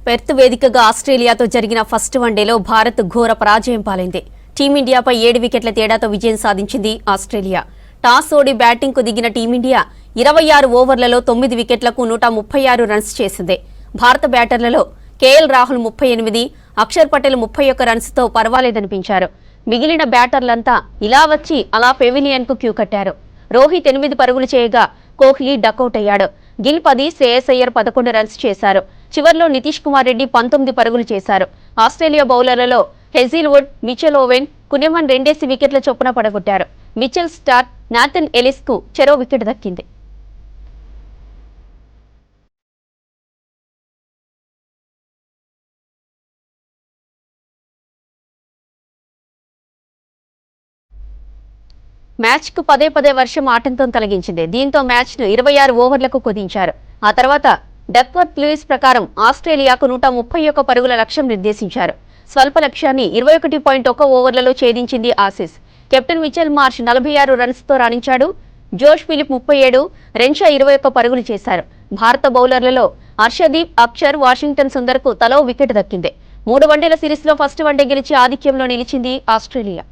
Perth వేదికగా ఆస్ట్రేలియాతో జరిగిన first వన్డేలో భారత్ ఘోర పరాజయం పాలైంది. టీమిండియాపై 7 వికెట్ల తేడాతో విజయం సాధించింది ఆస్ట్రేలియా. టాస్ ఓడి బ్యాటింగ్కు దిగిన టీమిండియా 26 ఓవర్లలో 9 వికెట్లకు 136 రన్స్ చేసింది. భారత బ్యాటర్లలో కేఎల్ రాహుల్ 38, అక్షర్ పటేల్ 31 రన్స్తో పర్వాలేదనిపించారు. మిగిలిన బ్యాటర్లంతా ఇలా వచ్చి అలా పెవిలియన్కు క్యూ కట్టారు. రోహిత్ 8 పరుగులు చేయగా కోహ్లీ డకౌట్ అయ్యాడు. గిల్ 10, శ్రేయస్ అయ్యర్ 11 రన్స్ చేశారు. చివర్లో నితీష్ కుమార్ రెడ్డి 19 పరుగులు చేశారు. ఆస్ట్రేలియా బౌలర్లలో హెజిల్వుడ్, మిచెల్ ఓవెన్, కునెమన్ 2 వికెట్ల చొప్పున పడగొట్టారు. మిచెల్ స్టార్క్, నాథన్ ఎలిస్ కు చెరో వికెట్ దక్కింది. మ్యాచ్ కు పదే వర్షం ఆటంకం కలిగించింది. దీంతో మ్యాచ్ ను 26 ఓవర్లకు కుదించారు. ఆ తర్వాత డక్వర్త్ లూయిస్ ప్రకారం ఆస్ట్రేలియాకు 131 పరుగుల లక్ష్యం నిర్దేశించారు. స్వల్ప లక్ష్యాన్ని 21.1 ఓవర్లలో ఛేదించింది ఆసీస్. కెప్టెన్ మిచెల్ మార్ష్ 46 రన్స్తో రాణించాడు. జోష్ ఫిలిప్ 37, రెన్షా 21 పరుగులు చేశారు. భారత బౌలర్లలో హర్షదీప్, అక్షర్, వాషింగ్టన్ సుందర్కు తలో వికెట్ దక్కింది. 3 వన్డేల సిరీస్లో ఫస్ట్ వన్డే గెలిచి ఆధిక్యంలో నిలిచింది ఆస్ట్రేలియా.